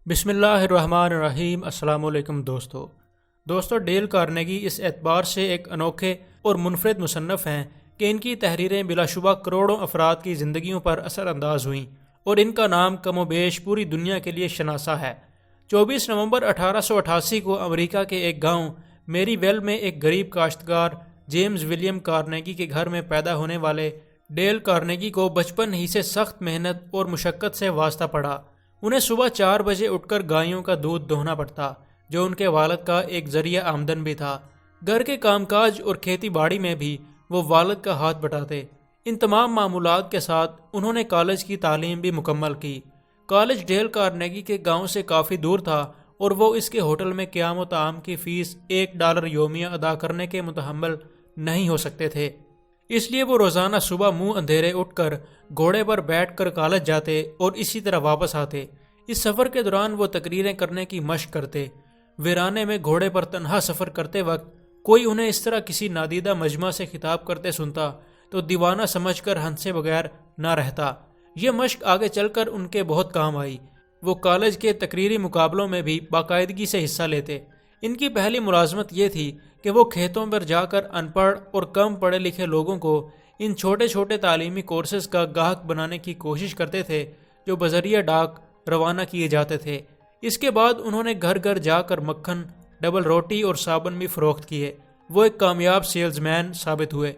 بسم اللہ الرحمن الرحیم۔ السلام علیکم دوستو ڈیل کارنیگی اس اعتبار سے ایک انوکھے اور منفرد مصنف ہیں کہ ان کی تحریریں بلا شبہ کروڑوں افراد کی زندگیوں پر اثر انداز ہوئیں اور ان کا نام کم و بیش پوری دنیا کے لیے شناسا ہے۔ 24 نومبر 1888 کو امریکہ کے ایک گاؤں میری ویل میں ایک غریب کاشتکار جیمز ولیم کارنیگی کے گھر میں پیدا ہونے والے ڈیل کارنیگی کو بچپن ہی سے سخت محنت اور مشقت سے واسطہ پڑا۔ انہیں صبح 4 بجے اٹھ کر گایوں کا دودھ دوہنا پڑتا، جو ان کے والد کا ایک ذریعہ آمدن بھی تھا۔ گھر کے کام کاج اور کھیتی باڑی میں بھی وہ والد کا ہاتھ بٹاتے۔ ان تمام معمولات کے ساتھ انہوں نے کالج کی تعلیم بھی مکمل کی۔ کالج ڈیل کارنیگی کے گاؤں سے کافی دور تھا اور وہ اس کے ہوٹل میں قیام و طعام کی فیس $1 یومیہ ادا کرنے کے متحمل نہیں ہو سکتے تھے۔ اس لیے وہ روزانہ صبح منہ اندھیرے اٹھ کر گھوڑے پر بیٹھ کر کالج جاتے اور اسی طرح واپس آتے۔ اس سفر کے دوران وہ تقریریں کرنے کی مشق کرتے۔ ویرانے میں گھوڑے پر تنہا سفر کرتے وقت کوئی انہیں اس طرح کسی نادیدہ مجمع سے خطاب کرتے سنتا تو دیوانہ سمجھ کر ہنسے بغیر نہ رہتا۔ یہ مشق آگے چل کر ان کے بہت کام آئی۔ وہ کالج کے تقریری مقابلوں میں بھی باقاعدگی سے حصہ لیتے۔ ان کی پہلی ملازمت یہ تھی کہ وہ کھیتوں پر جا کر ان پڑھ اور کم پڑھے لکھے لوگوں کو ان چھوٹے چھوٹے تعلیمی کورسز کا گاہک بنانے کی کوشش کرتے تھے جو بذریعہ ڈاک روانہ کیے جاتے تھے۔ اس کے بعد انہوں نے گھر گھر جا کر مکھن، ڈبل روٹی اور صابن بھی فروخت کیے۔ وہ ایک کامیاب سیلز مین ثابت ہوئے۔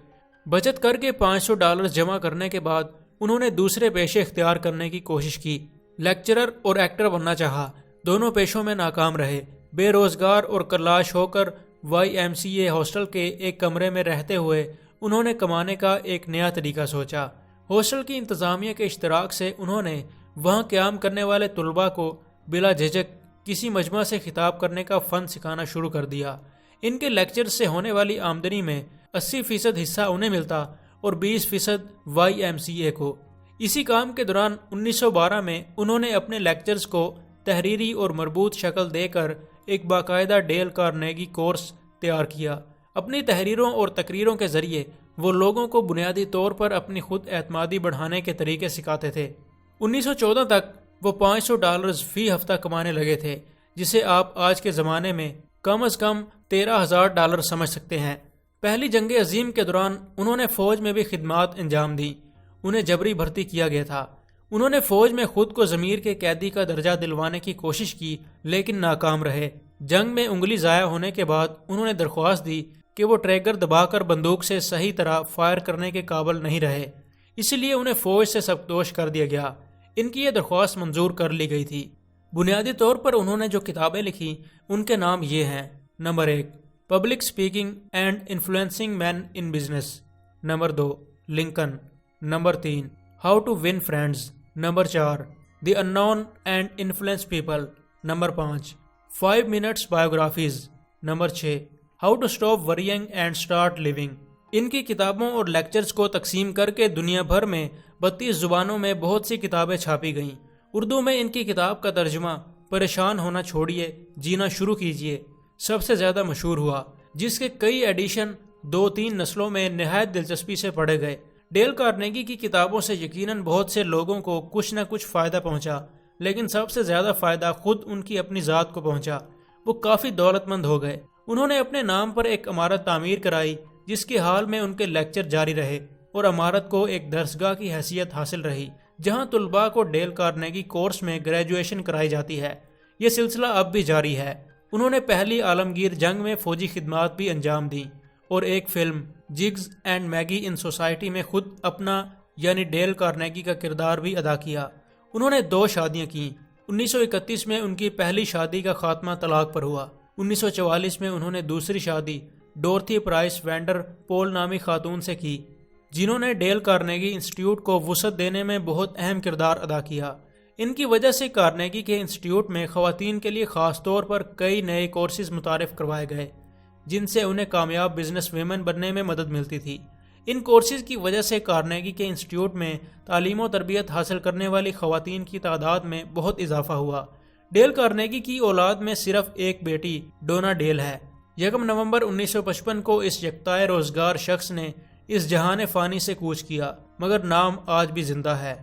بچت کر کے $500 جمع کرنے کے بعد انہوں نے دوسرے پیشے اختیار کرنے کی کوشش کی۔ لیکچرر اور ایکٹر بننا چاہا، دونوں پیشوں میں ناکام رہے۔ بے روزگار اور کلاش ہو کر YMCA ہاسٹل کے ایک کمرے میں رہتے ہوئے انہوں نے کمانے کا ایک نیا طریقہ سوچا۔ ہاسٹل کی انتظامیہ کے اشتراک سے انہوں نے وہاں قیام کرنے والے طلباء کو بلا جھجک کسی مجمع سے خطاب کرنے کا فن سکھانا شروع کر دیا۔ ان کے لیکچر سے ہونے والی آمدنی میں 80% حصہ انہیں ملتا اور 20% YMCA کو۔ اسی کام کے دوران 1912 میں انہوں نے اپنے لیکچرز کو تحریری اور مربوط شکل دے کر ایک باقاعدہ ڈیل کارنیگی کورس تیار کیا۔ اپنی تحریروں اور تقریروں کے ذریعے وہ لوگوں کو بنیادی طور پر اپنی خود اعتمادی بڑھانے کے طریقے سکھاتے تھے۔ 1914 تک وہ $500 فی ہفتہ کمانے لگے تھے، جسے آپ آج کے زمانے میں کم از کم $13,000 سمجھ سکتے ہیں۔ پہلی جنگ عظیم کے دوران انہوں نے فوج میں بھی خدمات انجام دیں۔ انہیں جبری بھرتی کیا گیا تھا۔ انہوں نے فوج میں خود کو ضمیر کے قیدی کا درجہ دلوانے کی کوشش کی لیکن ناکام رہے۔ جنگ میں انگلی ضائع ہونے کے بعد انہوں نے درخواست دی کہ وہ ٹریگر دبا کر بندوق سے صحیح طرح فائر کرنے کے قابل نہیں رہے، اس لیے انہیں فوج سے سبکدوش کر دیا گیا۔ ان کی یہ درخواست منظور کر لی گئی تھی۔ بنیادی طور پر انہوں نے جو کتابیں لکھی ان کے نام یہ ہیں: number 1 public speaking and influencing men in business, number 2 Lincoln, number 3 how to win friends, number 4 the unknown and influence people, number 5 5 minutes biographies, number 6 how to stop worrying and start living. ان کی کتابوں اور lectures کو تقسیم کر کے دنیا بھر میں 32 زبانوں میں بہت سی کتابیں چھاپی گئیں۔ اردو میں ان کی کتاب کا ترجمہ پریشان ہونا چھوڑیے جینا شروع کیجیے سب سے زیادہ مشہور ہوا، جس کے کئی ایڈیشن 2-3 نسلوں میں نہایت دلچسپی سے پڑھے گئے۔ ڈیل کارنیگی کی کتابوں سے یقیناً بہت سے لوگوں کو کچھ نہ کچھ فائدہ پہنچا، لیکن سب سے زیادہ فائدہ خود ان کی اپنی ذات کو پہنچا۔ وہ کافی دولت مند ہو گئے۔ انہوں نے اپنے نام پر ایک عمارت تعمیر کرائی جس کے حال میں ان کے لیکچر جاری رہے اور عمارت کو ایک درسگاہ کی حیثیت حاصل رہی جہاں طلباء کو ڈیل کارنیگی کورس میں گریجویشن کرائی جاتی ہے۔ یہ سلسلہ اب بھی جاری ہے۔ انہوں نے پہلی عالمگیر جنگ میں فوجی خدمات بھی انجام دیں اور ایک film Jiggs and Maggie in society میں خود اپنا یعنی ڈیل کارنیگی کا کردار بھی ادا کیا۔ انہوں نے 2 شادیاں کیں۔ 1931 میں ان کی پہلی شادی کا خاتمہ طلاق پر ہوا۔ 1944 میں انہوں نے دوسری شادی ڈورتھی پرائس وینڈر پول نامی خاتون سے کی، جنہوں نے ڈیل کارنیگی انسٹیٹیوٹ کو وسعت دینے میں بہت اہم کردار ادا کیا۔ ان کی وجہ سے کارنیگی کے انسٹیٹیوٹ میں خواتین کے لیے خاص طور پر کئی نئے کورسز متعارف کروائے گئے جن سے انہیں کامیاب بزنس ویمن بننے میں مدد ملتی تھی۔ ان کورسز کی وجہ سے کارنیگی کے انسٹیٹیوٹ میں تعلیم و تربیت حاصل کرنے والی خواتین کی تعداد میں بہت اضافہ ہوا۔ ڈیل کارنیگی کی اولاد میں صرف ایک بیٹی ڈونا ڈیل ہے۔ 1 نومبر 1955 کو اس یکتائے روزگار شخص نے اس جہان فانی سے کوچ کیا، مگر نام آج بھی زندہ ہے۔